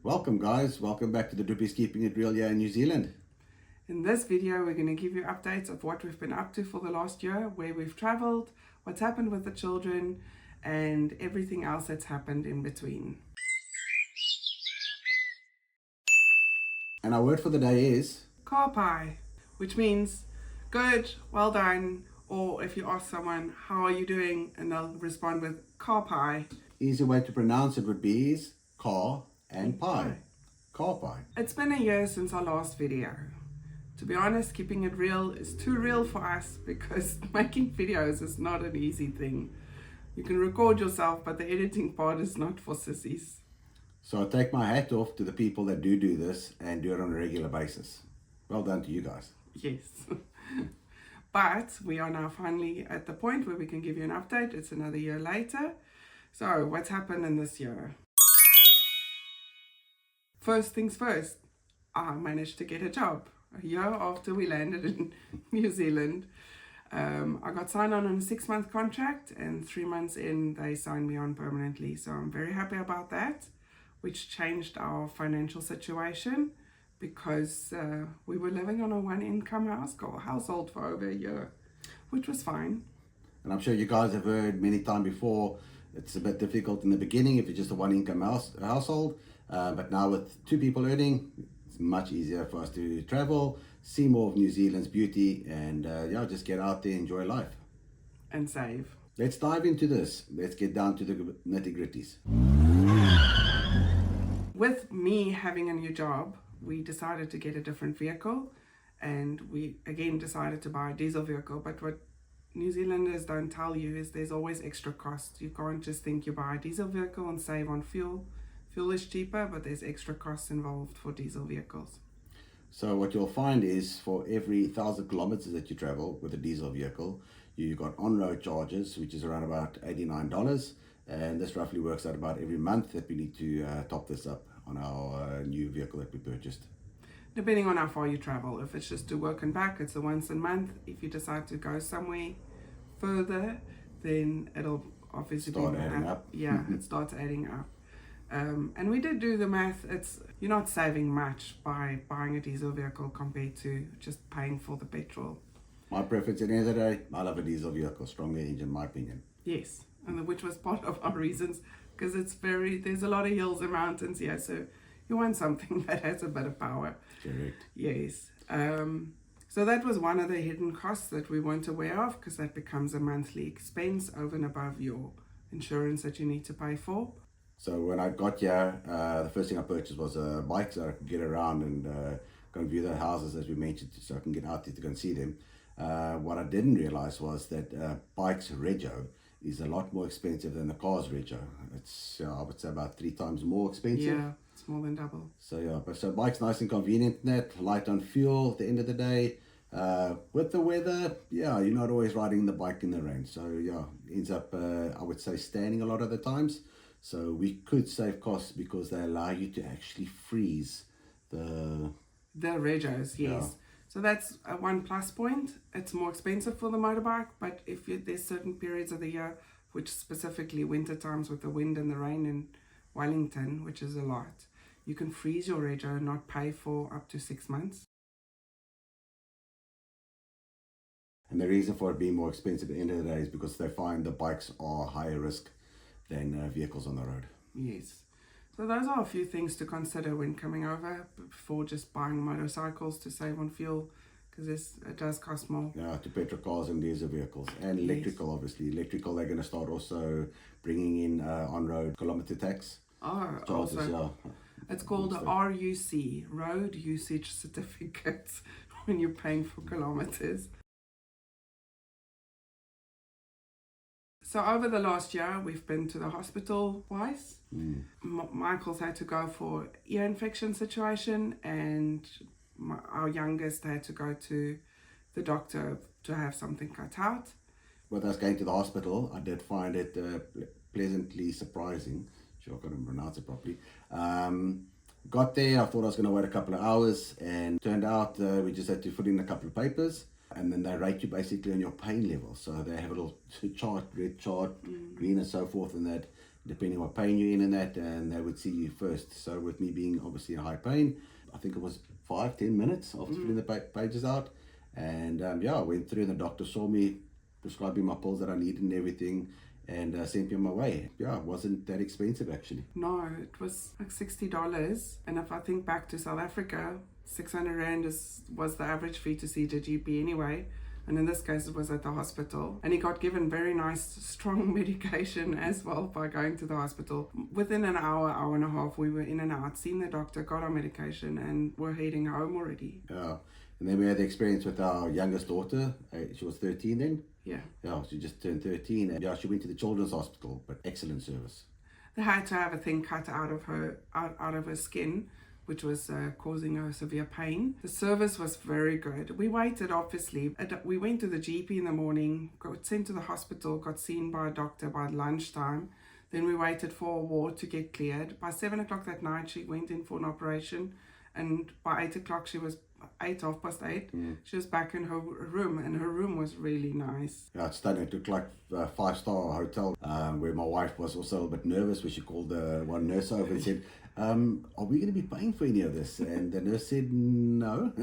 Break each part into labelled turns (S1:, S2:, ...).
S1: Welcome guys, welcome back to the Duppies Keeping It Real here in New Zealand.
S2: In this video, we're going to give you updates of what we've been up to for the last year, where we've traveled, what's happened with the children, and everything else that's happened in between.
S1: And our word for the day is
S2: Car pie, which means good, well done, or if you ask someone, how are you doing? And they'll respond with car pie.
S1: easy way to pronounce it would be is car and pie. Car pie.
S2: It's been a year since our last video. To be honest, keeping it real is too real for us because making videos is not an easy thing. You can record yourself, but the editing part is not for sissies.
S1: So I take my hat off to the people that do this and do it on a regular basis. Well done to you guys.
S2: Yes. But we are now finally at the point where we can give you an update. It's another year later. So what's happened in this year? First things first, I managed to get a job. A year after we landed in New Zealand, I got signed on a 6-month contract, and 3 months in, they signed me on permanently. So I'm very happy about that, which changed our financial situation because we were living on a one-income household for over a year, which was fine.
S1: And I'm sure you guys have heard many times before, it's a bit difficult in the beginning if it's just a one-income household. But now with 2 people earning, it's much easier for us to travel, see more of New Zealand's beauty, and just get out there, enjoy life.
S2: And save.
S1: Let's dive into this. Let's get down to the nitty-gritties.
S2: With me having a new job, we decided to get a different vehicle, and we again decided to buy a diesel vehicle. But what New Zealanders don't tell you is there's always extra costs. You can't just think you buy a diesel vehicle and save on fuel. Fuel is cheaper, but there's extra costs involved for diesel vehicles.
S1: So what you'll find is for every 1,000 kilometers that you travel with a diesel vehicle, you got on-road charges, which is around about $89. And this roughly works out about every month that we need to top this up on our new vehicle that we purchased.
S2: Depending on how far you travel. If it's just to work and back, it's a once a month. If you decide to go somewhere further, then it'll obviously
S1: Start adding up.
S2: Yeah, it starts adding up. And we did do the math. You're not saving much by buying a diesel vehicle compared to just paying for the petrol.
S1: My preference at the end of the day, I love a diesel vehicle, stronger engine in my opinion.
S2: Yes, and which was part of our reasons, because there's a lot of hills and mountains here, so you want something that has a bit of power.
S1: Correct.
S2: Yes. So that was one of the hidden costs that we weren't aware of, because that becomes a monthly expense over and above your insurance that you need to pay for.
S1: So when I got here, the first thing I purchased was a bike so I could get around and go and view the houses as we mentioned, so I can get out there to go and see them. What I didn't realize was that bike's rego is a lot more expensive than the car's rego. It's I would say about 3 times more expensive.
S2: Yeah, it's more than double.
S1: So so bike's nice and convenient in that, light on fuel at the end of the day. With the weather, you're not always riding the bike in the rain. So ends up I would say standing a lot of the times. So we could save costs because they allow you to actually freeze the
S2: regos, yes.
S1: Yeah.
S2: So that's one plus point. It's more expensive for the motorbike, but there's certain periods of the year, which specifically winter times with the wind and the rain in Wellington, which is a lot, you can freeze your rego and not pay for up to 6 months.
S1: And the reason for it being more expensive at the end of the day is because they find the bikes are higher risk than vehicles on the road.
S2: Yes. So those are a few things to consider when coming over before just buying motorcycles to save on fuel, because it does cost more.
S1: Yeah, to petrol cars and diesel vehicles. And electrical, obviously. Electrical, they're going to start also bringing in on-road kilometer tax.
S2: Oh,
S1: Charges,
S2: also. It's called a RUC, Road Usage Certificate, when you're paying for kilometers. So over the last year, we've been to the hospital twice. Michael's had to go for ear infection situation, and our youngest had to go to the doctor to have something cut out.
S1: With us going to the hospital, I did find it pleasantly surprising. Sure, I couldn't pronounce it properly. Got there, I thought I was going to wait a couple of hours, and turned out we just had to fill in a couple of papers. And then they rate you basically on your pain level. So they have a little chart, red chart, green and so forth, and that. depending what pain you're in and that, and they would see you first. So with me being obviously in high pain, I think it was 5-10 minutes after filling the pages out. And I went through and the doctor saw me, prescribed me my pills that I needed and everything, and sent me on my way. Yeah, it wasn't that expensive actually.
S2: No, it was like $60. And if I think back to South Africa, 600 Rand was the average fee to see the GP anyway. And in this case, it was at the hospital. And he got given very nice, strong medication as well by going to the hospital. Within an hour, hour and a half, we were in and out, seen the doctor, got our medication, and we're heading home already.
S1: Yeah. And then we had the experience with our youngest daughter. She was 13 then.
S2: Yeah.
S1: Yeah, she just turned 13. And she went to the children's hospital, but excellent service.
S2: They had to have a thing cut out of her skin, which was causing her severe pain. The service was very good. We waited, obviously. We went to the GP in the morning, got sent to the hospital, got seen by a doctor by lunchtime. Then we waited for a ward to get cleared. By 7 o'clock that night, she went in for an operation. And by 8 o'clock, she was 8:30. She was back in her room, and her room was really nice.
S1: Yeah, it's stunning. It looked like a 5-star hotel, where my wife was also a bit nervous, where she called one nurse over and said, are we going to be paying for any of this? And the nurse said no.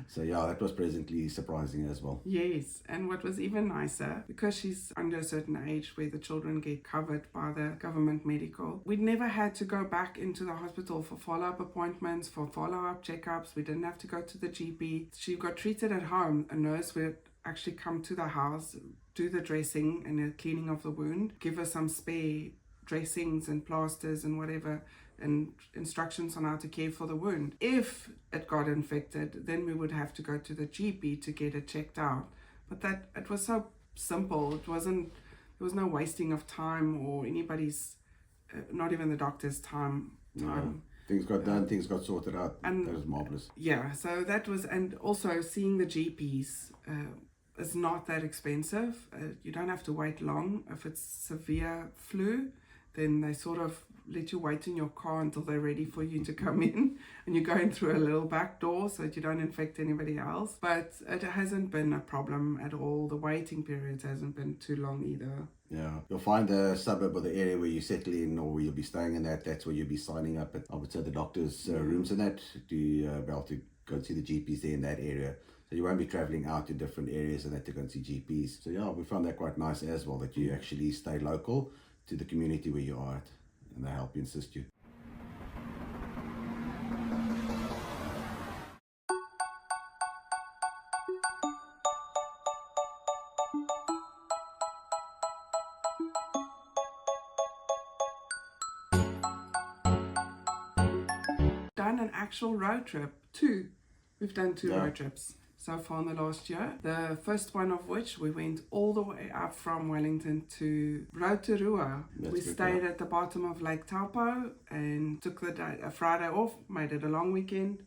S1: So yeah, that was pleasantly surprising as well.
S2: Yes, and what was even nicer, because she's under a certain age where the children get covered by the government medical, we never had to go back into the hospital for follow-up appointments, for follow-up checkups. We didn't have to go to the GP. She got treated at home. A nurse would actually come to the house, do the dressing and the cleaning of the wound, give her some spare dressings and plasters and whatever, and instructions on how to care for the wound. If it got infected, then we would have to go to the GP to get it checked out. But it was so simple. There was no wasting of time or anybody's, not even the doctor's time.
S1: No. Things got done, things got sorted out. And that was marvelous.
S2: Yeah, so that was, and also seeing the GPs is not that expensive. You don't have to wait long. If it's severe flu, then they sort of let you wait in your car until they're ready for you to come in, and you're going through a little back door so that you don't infect anybody else. But it hasn't been a problem at all. The waiting period hasn't been too long either.
S1: Yeah, you'll find the suburb or the area where you settle in or where you'll be staying in that's where you'll be signing up at, I would say, the doctor's rooms and that, to be able to go and see the GPs there in that area. So you won't be travelling out to different areas and that to go and see GPs. So yeah, we found that quite nice as well, that you actually stay local to the community where you are at, and they help you and assist you.
S2: Done an actual road trip, we've done two road trips so far in the last year. The first one of which we went all the way up from Wellington to Rotorua. We stayed at the bottom of Lake Taupo and took a Friday off, made it a long weekend.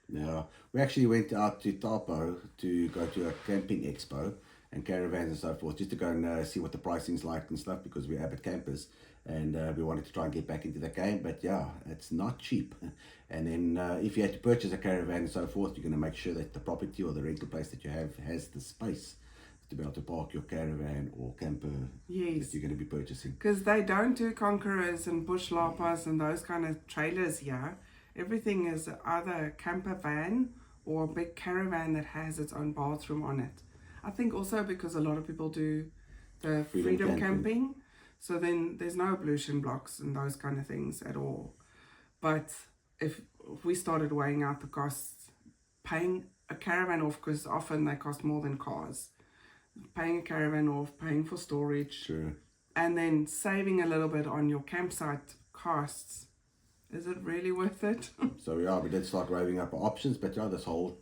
S1: Yeah, we actually went out to Taupo to go to a camping expo and caravans and so forth, just to go and see what the pricing's like and stuff, because we're avid campers. And we wanted to try and get back into the game, but yeah, it's not cheap. And then if you had to purchase a caravan and so forth, you're going to make sure that the property or the rental place that you have has the space to be able to park your caravan or camper that you're going to be purchasing.
S2: Because they don't do conquerors and bush lapas and those kind of trailers here. Everything is either a camper van or a big caravan that has its own bathroom on it. I think also because a lot of people do the freedom camping. So then there's no ablution blocks and those kind of things at all. But if we started weighing out the costs, paying a caravan off, because often they cost more than cars, paying a caravan off, paying for storage, and then saving a little bit on your campsite costs, is it really worth it?
S1: So yeah, we did start weighing up our options, but yeah, this whole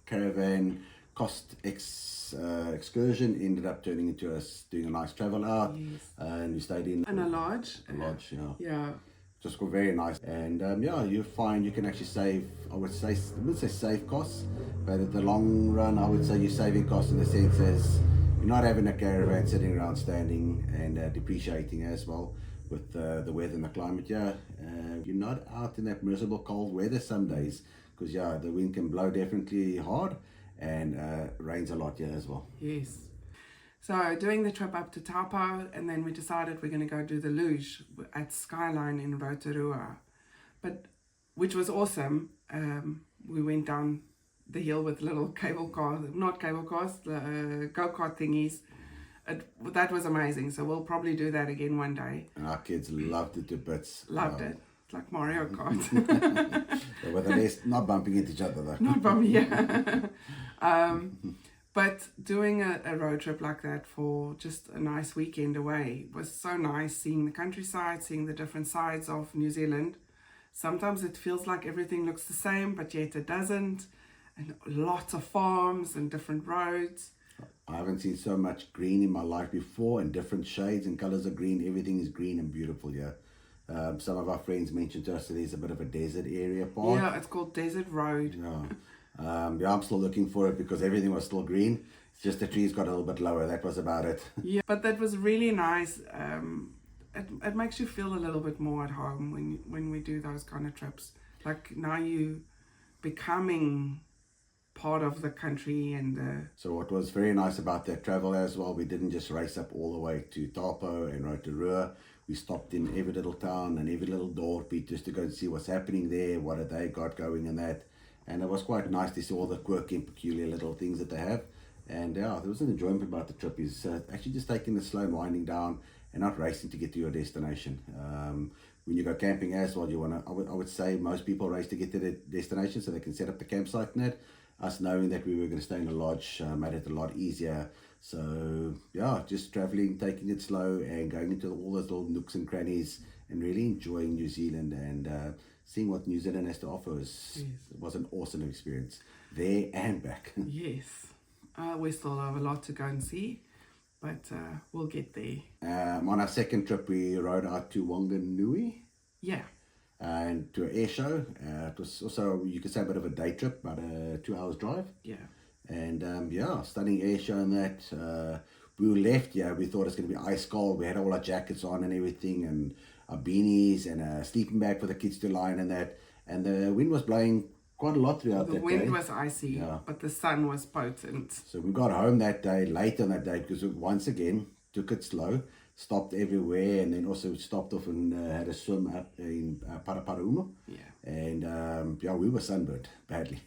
S1: caravan cost excursion ended up turning into us doing a nice travel out. And we stayed in
S2: a lodge.
S1: Yeah. Just got very nice. And you find you can actually save, I wouldn't say save costs, but at the long run, I would say you're saving costs in the sense as you're not having a caravan sitting around standing and depreciating as well with the weather and the climate. You're not out in that miserable cold weather some days, because the wind can blow definitely hard, and rains a lot here as well.
S2: Yes. So doing the trip up to Taupo, and then we decided we're going to go do the luge at Skyline in Rotorua, but which was awesome. We went down the hill with little cable cars, not cable cars, the go-kart thingies. That was amazing. So we'll probably do that again one day.
S1: And our kids loved it to bits.
S2: Loved it. It's like Mario Kart.
S1: But at least not bumping into each other though.
S2: Not bumping, yeah. But doing a road trip like that for just a nice weekend away was so nice, seeing the countryside, seeing the different sides of New Zealand. Sometimes it feels like everything looks the same, but yet it doesn't. And lots of farms and different roads.
S1: I haven't seen so much green in my life before, and different shades and colors of green. Everything is green and beautiful here. Some of our friends mentioned to us that there's a bit of a desert area part.
S2: Yeah, it's called Desert Road.
S1: Yeah, I'm still looking for it because everything was still green. It's just the trees got a little bit lower. That was about it.
S2: Yeah, but that was really nice. It makes you feel a little bit more at home when we do those kind of trips. Like now you becoming part of the country and
S1: So what was very nice about that travel as well, we didn't just race up all the way to Taupo and Rotorua. We stopped in every little town and every little dorpie just to go and see what's happening there, what have they got going and that. And it was quite nice to see all the quirky and peculiar little things that they have. And yeah, there was an enjoyment about the trip is actually just taking it slow and winding down and not racing to get to your destination. When you go camping as well, I would say most people race to get to their destination so they can set up the campsite and that. Us knowing that we were going to stay in a lodge made it a lot easier. So yeah, just traveling, taking it slow and going into all those little nooks and crannies and really enjoying New Zealand and seeing what New Zealand has to offer was an awesome experience there and back.
S2: Yes, we still have a lot to go and see, but we'll get there.
S1: On our second trip, we rode out to Wanganui.
S2: Yeah.
S1: And to an air show. It was also, you could say, a bit of a day trip, about a 2 hours drive.
S2: Yeah.
S1: And yeah, stunning air show and that. We left, yeah, we thought it was going to be ice cold. We had all our jackets on and everything, and our beanies and a sleeping bag for the kids to lie in and that. And the wind was blowing quite a lot throughout that day.
S2: The wind was icy, but the sun was potent.
S1: So we got home that day, late on that day, because we once again took it slow, stopped everywhere, and then also stopped off and had a swim up in Paraparaumu.
S2: Yeah.
S1: And yeah, we were sunburned badly.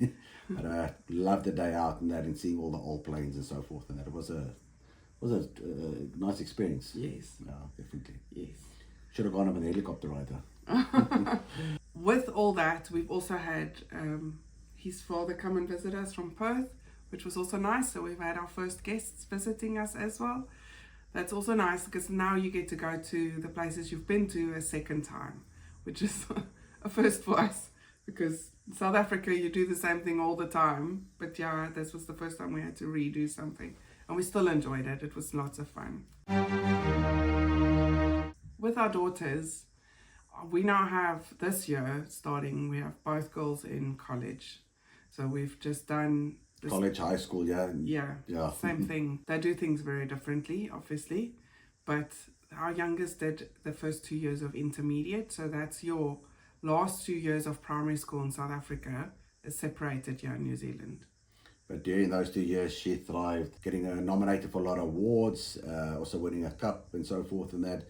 S1: But I loved the day out and that, and seeing all the old planes and so forth, and that. It was a nice experience.
S2: Yes.
S1: Yeah, definitely.
S2: Yes.
S1: Should have gone on an helicopter ride though.
S2: With all that, we've also had his father come and visit us from Perth, which was also nice. So we've had our first guests visiting us as well. That's also nice because now you get to go to the places you've been to a second time, which is a first for us, because in South Africa you do the same thing all the time. But yeah, this was the first time we had to redo something, and we still enjoyed it. It was lots of fun. With our daughters, we now have, this year starting, we have both girls in college. So we've just done this
S1: college, high school, yeah.
S2: Yeah, same thing. They do things very differently, obviously. But our youngest did the first 2 years of intermediate. So that's your last 2 years of primary school in South Africa is separated here in New Zealand.
S1: But during those 2 years, she thrived, getting nominated for a lot of awards, also winning a cup and so forth and that.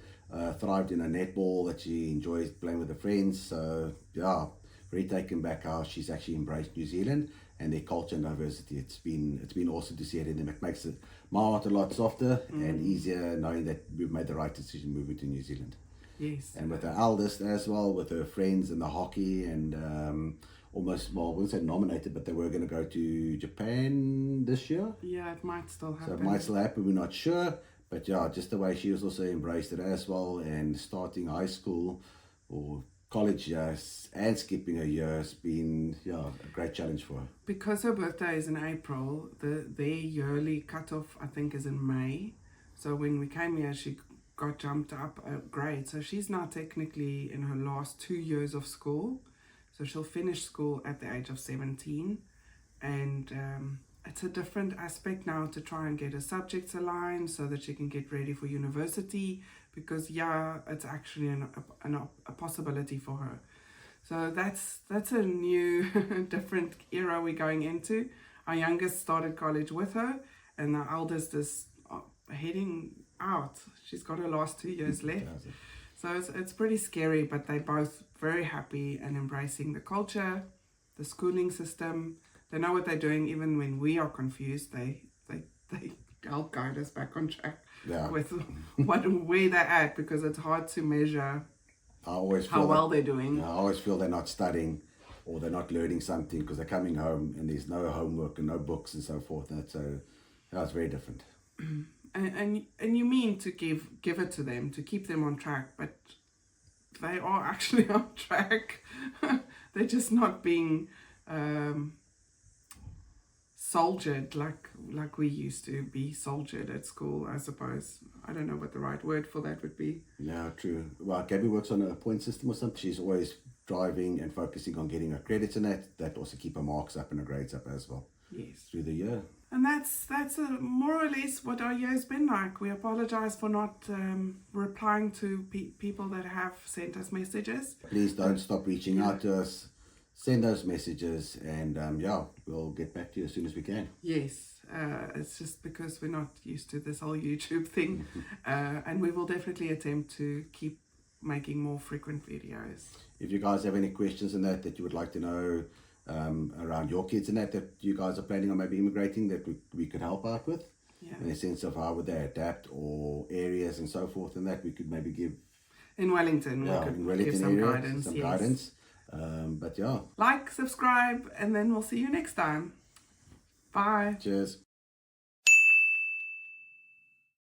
S1: Thrived in a netball that she enjoys playing with her friends. So yeah, very taken back how she's actually embraced New Zealand and their culture and diversity. It's been awesome to see it in them. It makes it my heart a lot softer and easier knowing that we've made the right decision moving to New Zealand.
S2: Yes.
S1: And with her eldest as well, with her friends and the hockey and almost, well, I wouldn't say nominated, but they were going to go to Japan this year.
S2: Yeah, it might still happen.
S1: So it might still happen, we're not sure. But yeah, just the way she was also embraced it as well, and starting high school or college years and skipping a year has been a great challenge for her.
S2: Because her birthday is in April, their yearly cutoff I think is in May. So when we came here, she got jumped up a grade. So she's now technically in her last 2 years of school. So she'll finish school at the age of 17, and it's a different aspect now to try and get her subjects aligned so that she can get ready for university, because it's actually a possibility for her. So that's a new different era we're going into. Our youngest started college with her, and our eldest is heading out. She's got her last 2 years left.
S1: Does it?
S2: So it's pretty scary, but they're both very happy and embracing the culture, the schooling system. They know what they're doing. Even when we are confused, they help guide us back on track
S1: Yeah.
S2: with where they're at, because it's hard to measure
S1: I always
S2: how
S1: feel
S2: well they're doing.
S1: I always feel they're not studying or they're not learning something because they're coming home and there's no homework and no books and so forth. And so it's very different.
S2: And you mean to give it to them, to keep them on track, but they are actually on track. They're just not being soldiered like we used to be soldiered at school, I suppose. I don't know what the right word for that would be.
S1: Yeah, true. Well, Gabby works on a point system or something. She's always driving and focusing on getting her credits in that also keep her marks up and her grades up as well.
S2: Yes.
S1: Through the year.
S2: And that's more or less what our year's been like. We apologize for not replying to people that have sent us messages.
S1: Please don't stop reaching out to us. Send those messages and we'll get back to you as soon as we can.
S2: Yes, it's just because we're not used to this whole YouTube thing. And we will definitely attempt to keep making more frequent videos.
S1: If you guys have any questions on that you would like to know around your kids and that you guys are planning on maybe immigrating that we could help out with, in a sense of how would they adapt or areas and so forth, and that we could maybe give
S2: in Wellington, we could give some
S1: area,
S2: guidance.
S1: some
S2: yes.
S1: guidance.
S2: Like, subscribe, and then we'll see you next time. Bye.
S1: Cheers.